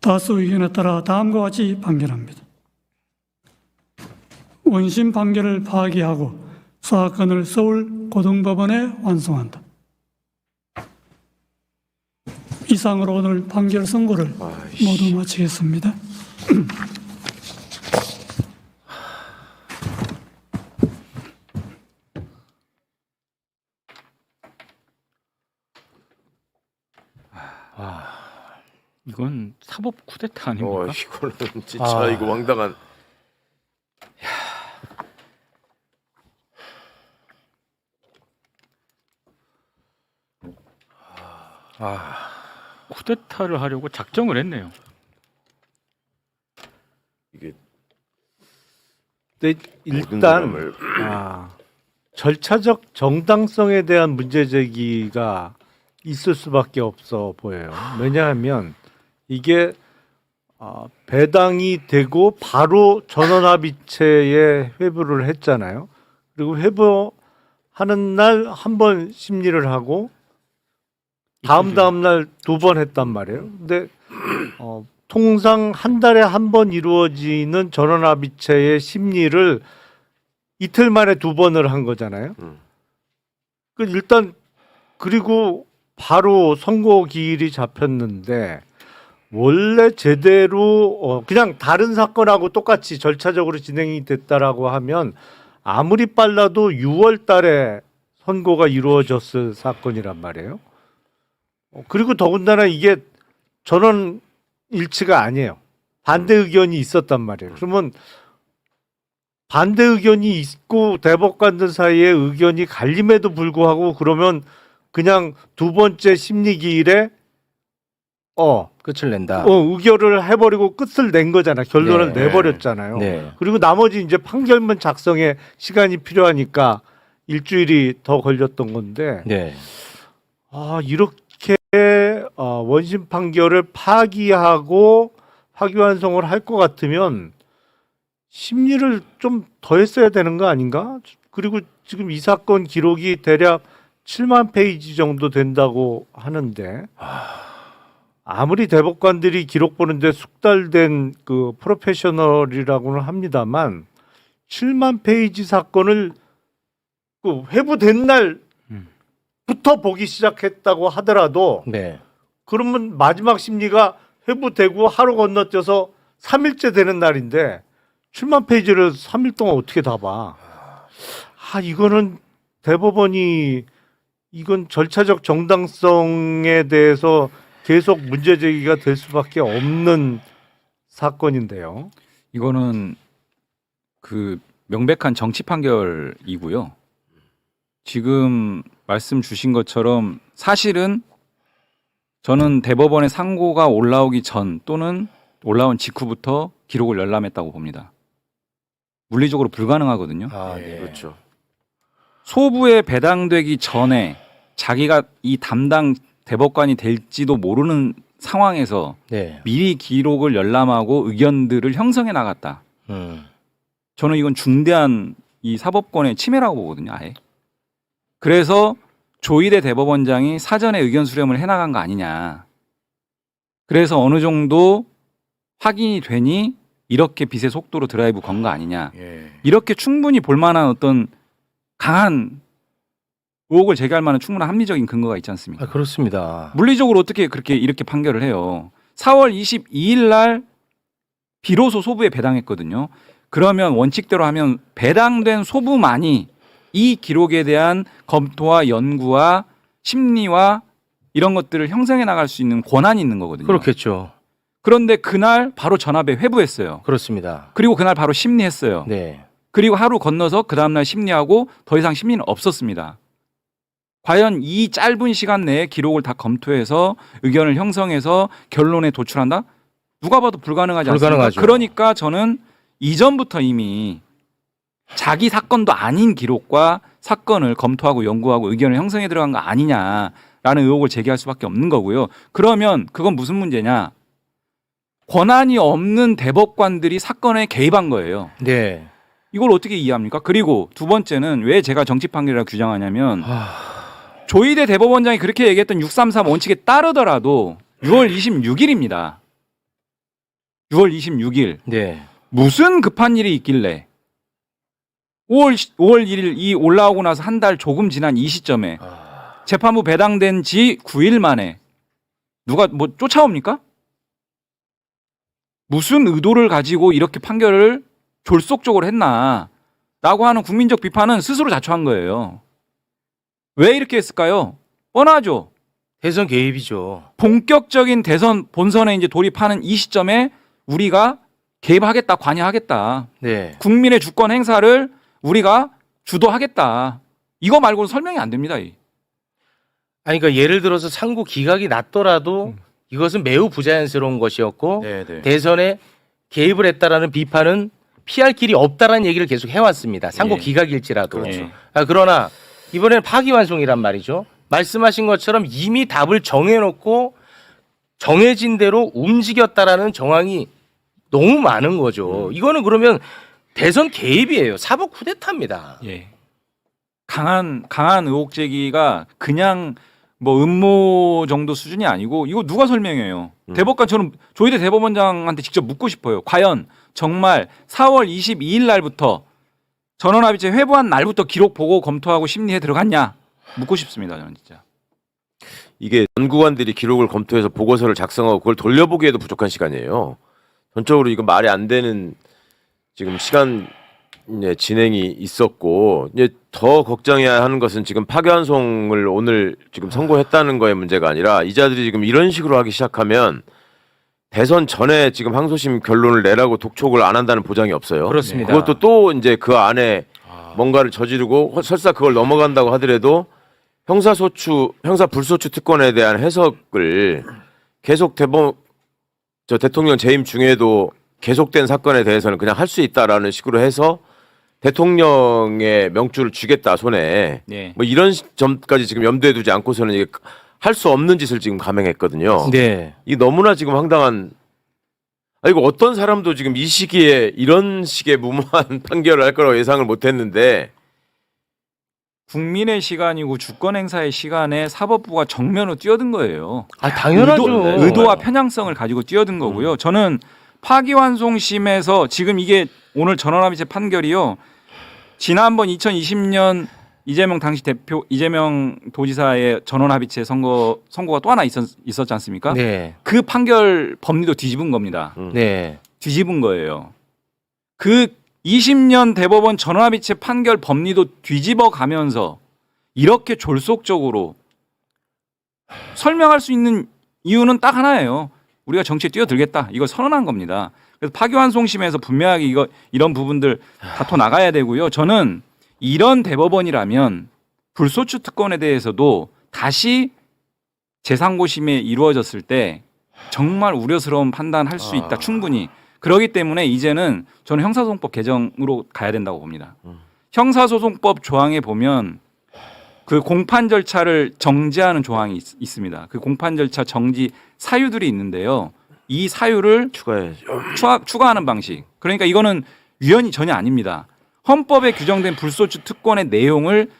다수 의견에 따라 다음과 같이 판결합니다. 원심 판결을 파기하고 사건을 서울 고등법원에 완송한다. 이상으로 오늘 판결 선고를 모두 마치겠습니다. 이건 사법 쿠데타 아닙니까? 이거는 진짜 이거 황당한. 쿠데타를 하려고 작정을 했네요. 이게 근데 모든 일단 사람을 절차적 정당성에 대한 문제 제기가 있을 수밖에 없어 보여요. 왜냐하면 이게 배당이 되고 바로 전원합의체에 회부를 했잖아요. 그리고 회부하는 날 한 번 심리를 하고 다음 날 두 번 했단 말이에요. 근데 통상 한 달에 한 번 이루어지는 전원합의체의 심리를 이틀 만에 두 번을 한 거잖아요. 그 일단 그리고 바로 선고 기일이 잡혔는데 원래 제대로 그냥 다른 사건하고 똑같이 절차적으로 진행이 됐다라고 하면 아무리 빨라도 6월 달에 선고가 이루어졌을 사건이란 말이에요. 그리고 더군다나 이게 전원 일치가 아니에요. 반대 의견이 있었단 말이에요. 그러면 반대 의견이 있고 대법관들 사이에 의견이 갈림에도 불구하고 그러면 그냥 두 번째 심리 기일에 끝을 낸다. 의결을 해버리고 끝을 낸 거잖아. 결론을 네. 내버렸잖아요. 네. 그리고 나머지 이제 판결문 작성에 시간이 필요하니까 일주일이 더 걸렸던 건데 네. 이렇게 원심 판결을 파기하고 파기환송을 할 것 같으면 심리를 좀 더 했어야 되는 거 아닌가? 그리고 지금 이 사건 기록이 대략 7만 페이지 정도 된다고 하는데 아무리 대법관들이 기록 보는데 숙달된 그 프로페셔널이라고는 합니다만 7만 페이지 사건을 그 회부된 날부터 보기 시작했다고 하더라도 네. 그러면 마지막 심리가 회부되고 하루 건너뛰어서 3일째 되는 날인데 7만 페이지를 3일 동안 어떻게 다 봐? 이거는 대법원이 이건 절차적 정당성에 대해서 계속 문제 제기가 될 수밖에 없는 사건인데요. 이거는 그 명백한 정치 판결이고요. 지금 말씀 주신 것처럼 사실은 저는 대법원의 상고가 올라오기 전 또는 올라온 직후부터 기록을 열람했다고 봅니다. 물리적으로 불가능하거든요. 네. 그렇죠. 소부에 배당되기 전에 자기가 이 담당 대법관이 될지도 모르는 상황에서 네. 미리 기록을 열람하고 의견들을 형성해 나갔다. 저는 이건 중대한 이 사법권의 침해라고 보거든요. 아예. 그래서 조희대 대법원장이 사전에 의견 수렴을 해나간 거 아니냐. 그래서 어느 정도 확인이 되니 이렇게 빛의 속도로 드라이브 건 거 아니냐. 이렇게 충분히 볼만한 어떤 강한 의혹을 제기할 만한 충분한 합리적인 근거가 있지 않습니까? 그렇습니다. 물리적으로 어떻게 그렇게 이렇게 판결을 해요. 4월 22일 날 비로소 소부에 배당했거든요. 그러면 원칙대로 하면 배당된 소부만이 이 기록에 대한 검토와 연구와 심리와 이런 것들을 형성해 나갈 수 있는 권한이 있는 거거든요. 그렇겠죠. 그런데 그날 바로 전압에 회부했어요. 그렇습니다. 그리고 그날 바로 심리했어요. 네. 그리고 하루 건너서 그 다음날 심리하고 더 이상 심리는 없었습니다. 과연 이 짧은 시간 내에 기록을 다 검토해서 의견을 형성해서 결론에 도출한다? 누가 봐도 불가능하지 않습니까? 불가능하죠. 그러니까 저는 이전부터 이미 자기 사건도 아닌 기록과 사건을 검토하고 연구하고 의견을 형성해 들어간 거 아니냐라는 의혹을 제기할 수밖에 없는 거고요. 그러면 그건 무슨 문제냐? 권한이 없는 대법관들이 사건에 개입한 거예요. 네. 이걸 어떻게 이해합니까? 그리고 두 번째는 왜 제가 정치 판결이라고 규정하냐면 조희대 대법원장이 그렇게 얘기했던 633 원칙에 따르더라도 6월 26일입니다. 6월 26일 네. 무슨 급한 일이 있길래 5월 1일 이 올라오고 나서 한 달 조금 지난 이 시점에 재판부 배당된 지 9일 만에 누가 뭐 쫓아옵니까? 무슨 의도를 가지고 이렇게 판결을 졸속적으로 했나라고 하는 국민적 비판은 스스로 자초한 거예요. 왜 이렇게 했을까요? 뻔하죠. 대선 개입이죠. 본격적인 대선 본선에 이제 돌입하는 이 시점에 우리가 개입하겠다, 관여하겠다. 네. 국민의 주권 행사를 우리가 주도하겠다. 이거 말고는 설명이 안 됩니다. 아니 그러니까 예를 들어서 상고 기각이 났더라도 이것은 매우 부자연스러운 것이었고 네. 대선에 개입을 했다라는 비판은 피할 길이 없다라는 얘기를 계속 해왔습니다. 상고 예. 기각일지라도. 그렇죠. 그러나 이번에는 파기환송이란 말이죠. 말씀하신 것처럼 이미 답을 정해놓고 정해진 대로 움직였다라는 정황이 너무 많은 거죠. 이거는 그러면 대선 개입이에요. 사법 쿠데타입니다. 예. 강한 의혹 제기가 그냥 뭐 음모 정도 수준이 아니고 이거 누가 설명해요? 대법관 저는 조희대 대법원장한테 직접 묻고 싶어요. 과연 정말 4월 22일 날부터 전원합의체 회부한 날부터 기록 보고 검토하고 심리에 들어갔냐? 묻고 싶습니다. 저는 진짜. 이게 연구관들이 기록을 검토해서 보고서를 작성하고 그걸 돌려보기에도 부족한 시간이에요. 전적으로 이거 말이 안 되는 지금 시간 진행이 있었고 이제 더 걱정해야 하는 것은 지금 파기환송을 오늘 지금 선고했다는 거의 문제가 아니라 이자들이 지금 이런 식으로 하기 시작하면 대선 전에 지금 항소심 결론을 내라고 독촉을 안 한다는 보장이 없어요. 그렇습니다. 그것도 또 이제 그 안에 뭔가를 저지르고 설사 그걸 넘어간다고 하더라도 형사 불소추 특권에 대한 해석을 계속 대통령 재임 중에도 계속된 사건에 대해서는 그냥 할 수 있다라는 식으로 해서 대통령의 명주를 쥐겠다 손에 네. 뭐 이런 점까지 지금 염두에 두지 않고서는 이게 할 수 없는 짓을 지금 감행했거든요. 네. 이게 너무나 지금 황당한. 이거 어떤 사람도 지금 이 시기에 이런 식의 무모한 판결을 할 거라고 예상을 못했는데. 국민의 시간이고 주권 행사의 시간에 사법부가 정면으로 뛰어든 거예요. 당연하죠. 의도와 편향성을 가지고 뛰어든 거고요. 저는 파기환송심에서 지금 이게 오늘 전원합의체 판결이요. 지난번 2020년 이재명 당시 대표 이재명 도지사의 전원합의체 선고가 또 하나 있었지 않습니까? 네. 그 판결 법리도 뒤집은 겁니다. 네. 뒤집은 거예요. 그 20년 대법원 전원합의체 판결 법리도 뒤집어 가면서 이렇게 졸속적으로 설명할 수 있는 이유는 딱 하나예요. 우리가 정치에 뛰어들겠다. 이걸 선언한 겁니다. 그래서 파기환송심에서 분명하게 이런 부분들 다퉈 나가야 되고요. 저는 이런 대법원이라면 불소추 특권에 대해서도 다시 재상고심에 이루어졌을 때 정말 우려스러운 판단할 수 있다. 충분히. 그렇기 때문에 이제는 저는 형사소송법 개정으로 가야 된다고 봅니다. 형사소송법 조항에 보면 그 공판 절차를 정지하는 조항이 있습니다. 그 공판 절차 정지 사유들이 있는데요. 이 사유를 추가하는 방식. 그러니까 이거는 위헌이 전혀 아닙니다. 헌법에 규정된 불소추 특권의 내용을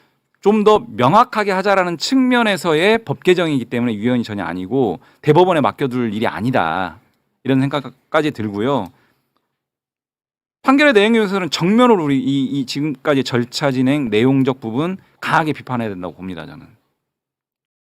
좀 더 명확하게 하자라는 측면에서의 법 개정이기 때문에 위헌이 전혀 아니고 대법원에 맡겨둘 일이 아니다. 이런 생각까지 들고요. 판결의 내용에 대해서는 정면으로 우리 이 지금까지 절차 진행 내용적 부분 강하게 비판해야 된다고 봅니다. 저는.